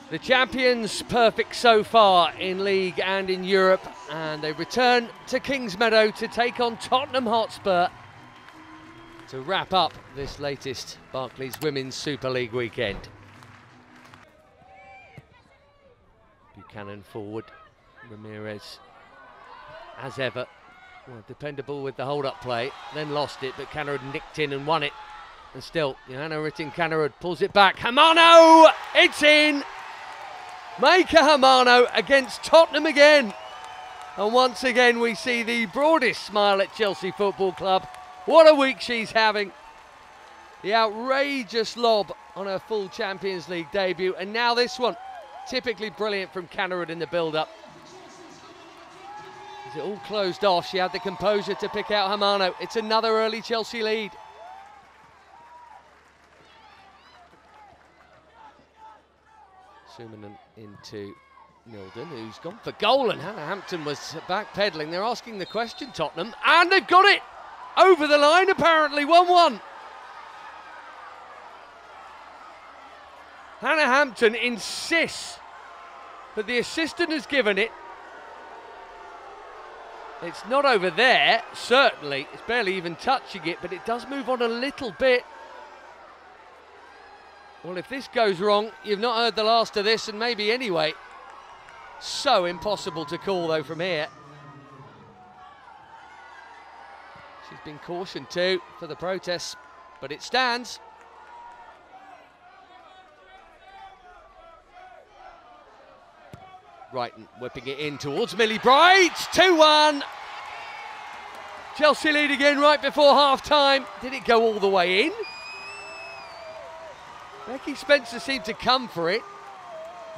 The champions perfect so far in League and in Europe, and they return to Kingsmeadow to take on Tottenham Hotspur to wrap up this latest Barclays Women's Super League weekend. Buchanan forward, Ramirez as ever, well, dependable with the hold-up play, then lost it, but Kannerud nicked in and won it, and still Johanna Rytting Kannerud pulls it back. Hamano, it's in! Maika Hamano against Tottenham again, and once again we see the broadest smile at Chelsea Football Club. What a week she's having. The outrageous lob on her full Champions League debut, and now this one. Typically brilliant from Kannerud in the build-up. As it all closed off, she had the composure to pick out Hamano. It's another early Chelsea lead. Sumanen into Nilden, who's gone for goal, and Hannah Hampton was backpedaling. They're asking the question, Tottenham, and they've got it! Over the line, apparently, 1-1. Hannah Hampton insists, but the assistant has given it. It's not over there, certainly. It's barely even touching it, but it does move on a little bit. Well, if this goes wrong, you've not heard the last of this, and maybe anyway. So impossible to call, though, from here. She's been cautioned, too, for the protests, but it stands. Wrighton whipping it in towards Millie Bright, 2-1. Chelsea lead again right before half-time. Did it go all the way in? Becky Spencer seemed to come for it.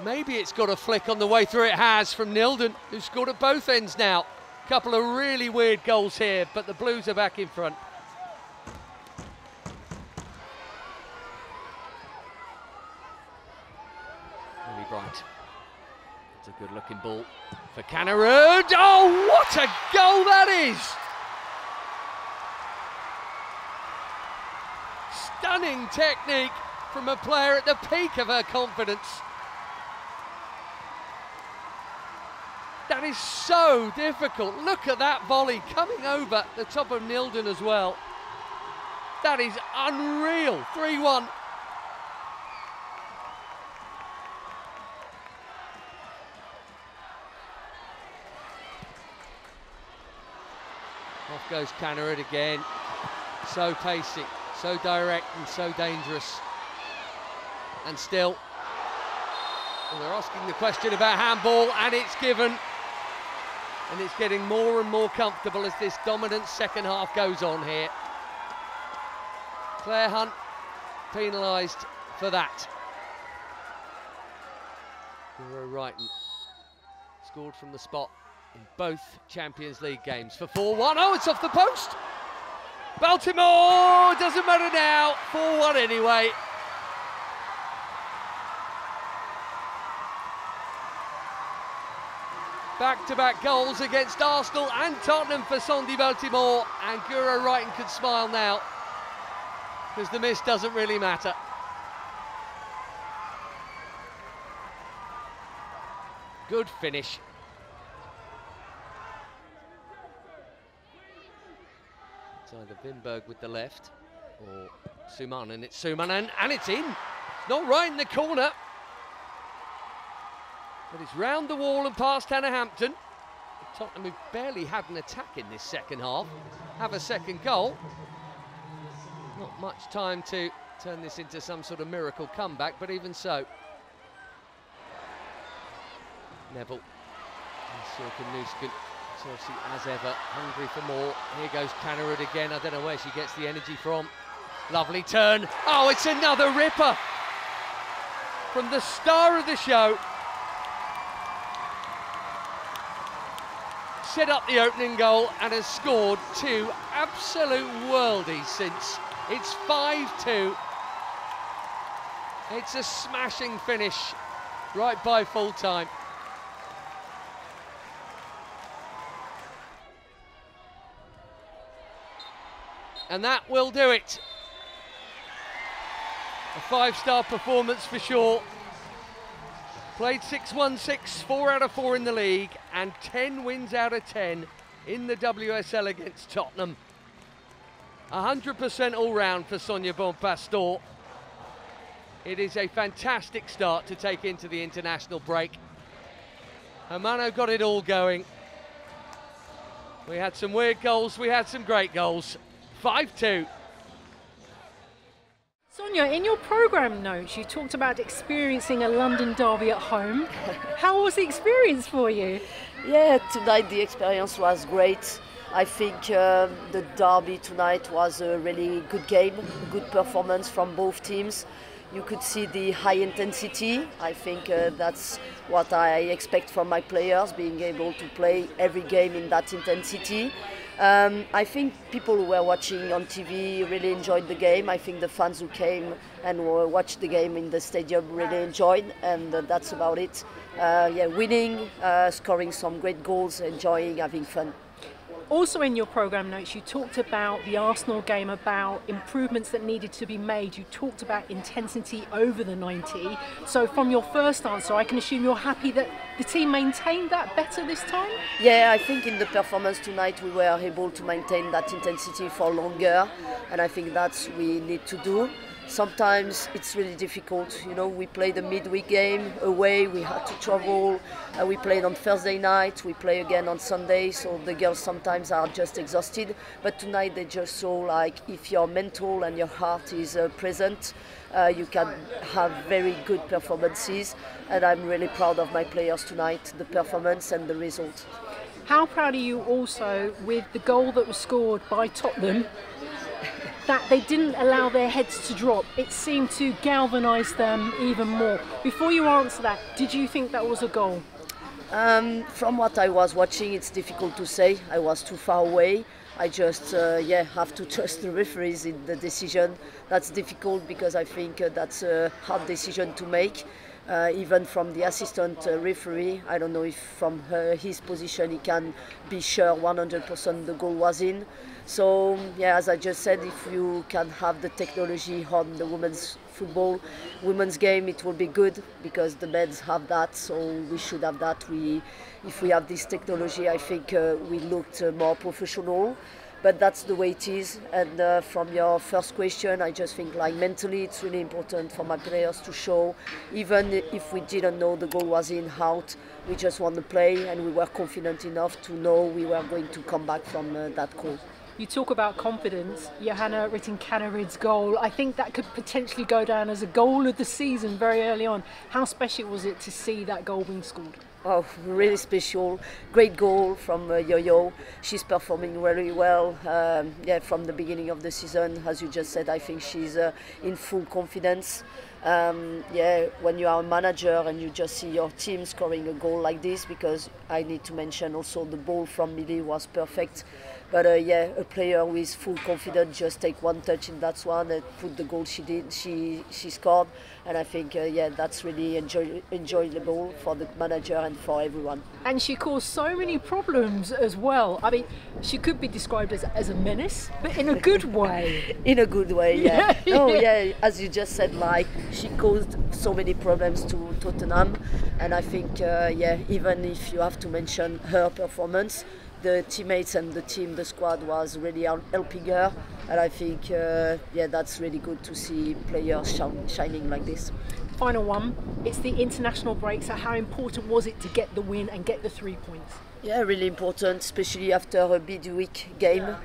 Maybe it's got a flick on the way through. It has, from Nilden, who scored at both ends now. Couple of really weird goals here, but the Blues are back in front. Millie Bright. It's a good looking ball for Kannerud. Oh, what a goal that is! Stunning technique from a player at the peak of her confidence. That is so difficult. Look at that volley coming over the top of Nilden as well. That is unreal. 3-1. Off goes Kannerud again. So pacey, so direct and so dangerous. And still, well, they're asking the question about handball, and it's given. And it's getting more and more comfortable as this dominant second half goes on here. Claire Hunt penalised for that. Wrighton scored from the spot in both Champions League games for 4-1. Oh, it's off the post. Baltimore, doesn't matter now. 4-1 anyway. Back-to-back goals against Arsenal and Tottenham for Sonia Bompastor, and Guro Wrighton can smile now because the miss doesn't really matter. Good finish. It's either Vinberg with the left or Sumanen. It's Sumanen, and it's in. It's not right in the corner, but it's round the wall and past Hannah Hampton. Tottenham, who barely had an attack in this second half, have a second goal. Not much time to turn this into some sort of miracle comeback, but even so. Neville and Silken-Nusken, Chelsea as ever, hungry for more. Here goes Kannerud again. I don't know where she gets the energy from. Lovely turn. Oh, it's another ripper from the star of the show. Set up the opening goal and has scored two absolute worldies since. It's 5-2. It's a smashing finish right by full time. And that will do it. A 5-star performance for sure. Played 6-1-6, 4 out of 4 in the league, and 10 wins out of 10 in the WSL against Tottenham. 100% all-round for Sonia Bompastor. It is a fantastic start to take into the international break. Hermano got it all going. We had some weird goals, we had some great goals. 5-2. Sonia, in your programme notes, you talked about experiencing a London derby at home. How was the experience for you? Yeah, tonight the experience was great. I think the derby tonight was a really good game, good performance from both teams. You could see the high intensity. I think that's what I expect from my players, being able to play every game in that intensity. I think people who were watching on TV really enjoyed the game. I think the fans who came and watched the game in the stadium really enjoyed, and that's about it. Yeah, winning, scoring some great goals, enjoying, having fun. Also in your programme notes, you talked about the Arsenal game, about improvements that needed to be made. You talked about intensity over the 90. So from your first answer, I can assume you're happy that the team maintained that better this time? Yeah, I think in the performance tonight we were able to maintain that intensity for longer, and I think that's what we need to do. Sometimes it's really difficult, you know, we played a midweek game away, we had to travel, we played on Thursday night, we play again on Sunday, so the girls sometimes are just exhausted, but tonight they just saw like if your mental and your heart is present, you can have very good performances, and I'm really proud of my players tonight, the performance and the result. How proud are you also with the goal that was scored by Tottenham, that they didn't allow their heads to drop? It seemed to galvanise them even more. Before you answer that, did you think that was a goal? From what I was watching, it's difficult to say. I was too far away. I just have to trust the referees in the decision. That's difficult because I think that's a hard decision to make. Even from the assistant referee, I don't know if from his position he can be sure 100% the goal was in. So yeah, as I just said, if you can have the technology on the women's football, women's game, it will be good because the men's have that, so we should have that. If we have this technology, I think we looked more professional. But that's the way it is. And from your first question, I just think like mentally it's really important for my players to show, even if we didn't know the goal was in, out, we just want to play, and we were confident enough to know we were going to come back from that goal. You talk about confidence. Johanna Rytting-Kaneryd's goal, I think that could potentially go down as a goal of the season very early on. How special was it to see that goal being scored? Oh, really special. Great goal from Yo-Yo. She's performing really well. Yeah, from the beginning of the season, as you just said, I think she's in full confidence. Yeah, when you are a manager and you just see your team scoring a goal like this, because I need to mention also the ball from Millie was perfect. But yeah, a player with full confidence just take one touch in that one and put the goal she did. She scored, and I think yeah, that's really enjoyable for the manager and for everyone. And she caused so many problems as well. I mean, she could be described as a menace, but in a good way. In a good way, yeah. Oh yeah, as you just said, like she caused so many problems to Tottenham, and I think yeah, even if you have to mention her performance, the teammates and the team, the squad was really helping her, and I think yeah, that's really good to see players shining like this. Final one, it's the international break, so how important was it to get the win and get the 3 points? Yeah, really important, especially after a midweek game,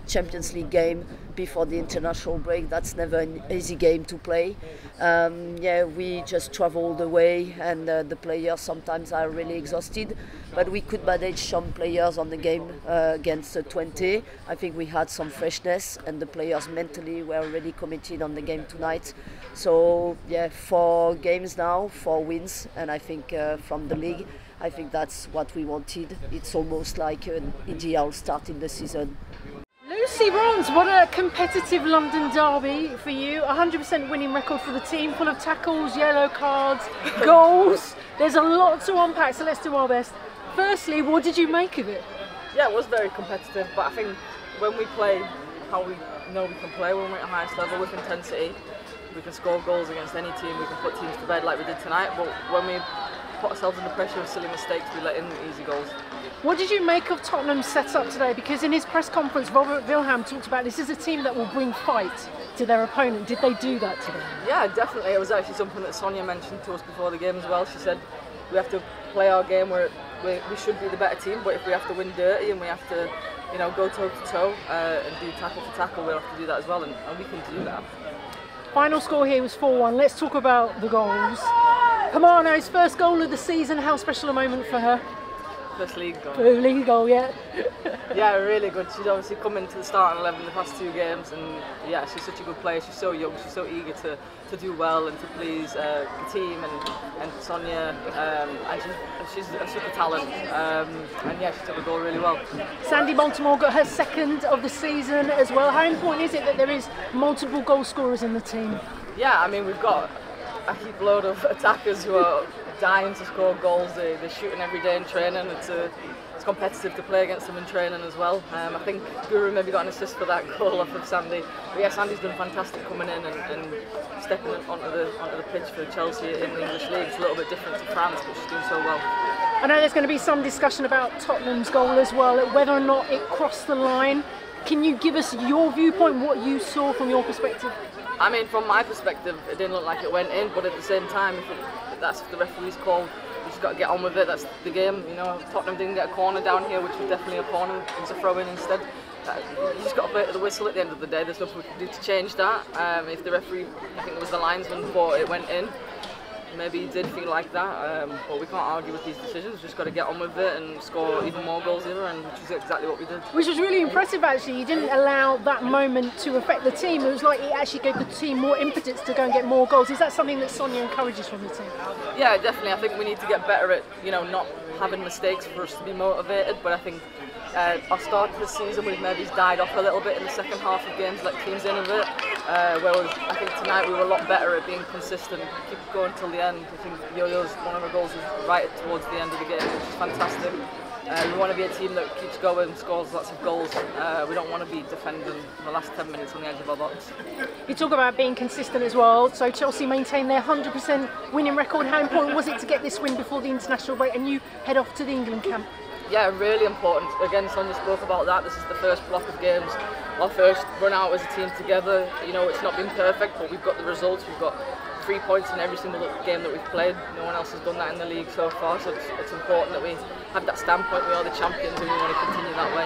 Champions League game before the international break. That's never an easy game to play. Yeah, we just traveled away, and the players sometimes are really exhausted, but we could manage some players on the game against 20. I think we had some freshness, and the players mentally were really committed on the game tonight. So yeah, 4 games now, 4 wins, and I think from the league, I think that's what we wanted. It's almost like an ideal start in the season. Lucy Bronze, what a competitive London derby for you. 100% winning record for the team, full of tackles, yellow cards, goals. There's a lot to unpack, so let's do our best. Firstly, what did you make of it? Yeah, it was very competitive, but I think when we play how we know we can play, when we're at the highest level with intensity, we can score goals against any team, we can put teams to bed like we did tonight, but when we put ourselves under pressure of silly mistakes, we let in easy goals. What did you make of Tottenham's setup today? Because in his press conference, Robert Wilhelm talked about this is a team that will bring fight to their opponent. Did they do that today? Yeah, definitely. It was actually something that Sonia mentioned to us before the game as well. She said we have to play our game where we should be the better team, but if we have to win dirty and we have to, you know, go toe to toe and do tackle for tackle, we'll have to do that as well, and we can do that. Final score here was 4-1. Let's talk about the goals. Pamano's first goal of the season. How special a moment for her? First league goal. League goal, yeah. Yeah, really good. She's obviously come into the starting 11 the past 2 games, and yeah, she's such a good player. She's so young, she's so eager to do well and to please the team and Sonia, and she's a super talent. And yeah, she took the goal really well. Sandy Baltimore got her second of the season as well. How important is it that there is multiple goal scorers in the team? Yeah, I mean, we've got a heap load of attackers who are dying to score goals. They're shooting every day in training. It's competitive to play against them in training as well. I think Guru maybe got an assist for that goal off of Sandy. But yeah, Sandy's done fantastic coming in and stepping onto the pitch for Chelsea in the English League. It's a little bit different to France, but she's doing so well. I know there's going to be some discussion about Tottenham's goal as well, whether or not it crossed the line. Can you give us your viewpoint, what you saw from your perspective? I mean, from my perspective, it didn't look like it went in, but at the same time, if that's the referee's call, you just got to get on with it. That's the game. You know, Tottenham didn't get a corner down here, which was definitely a corner. It was a throw-in instead. You just got to play to the whistle at the end of the day. There's nothing we can do to change that. If the referee, I think it was the linesman, thought it went in, maybe he did feel like that, but we can't argue with these decisions. We've just got to get on with it and score even more goals here, and which is exactly what we did. Which was really impressive, actually. You didn't allow that moment to affect the team. It was like it actually gave the team more impetus to go and get more goals. Is that something that Sonia encourages from the team? Yeah, definitely. I think we need to get better at, you know, not having mistakes for us to be motivated, but I think our start to the season we've maybe died off a little bit in the second half of games, let teams in a bit, whereas I think tonight we were a lot better at being consistent, keep going till the end. I think Yo-Yo's one of her goals was right towards the end of the game, which is fantastic. We want to be a team that keeps going, scores lots of goals. We don't want to be defending the last 10 minutes on the edge of our box. You talk about being consistent as well, so Chelsea maintained their 100% winning record. How important was it to get this win before the international break and you head off to the England camp? Yeah, really important. Again, Sonia spoke about that. This is the first block of games, our first run out as a team together. You know, it's not been perfect, but we've got the results. We've got 3 points in every single game that we've played. No one else has done that in the league so far, so it's important that we have that standpoint. We are the champions and we want to continue that way.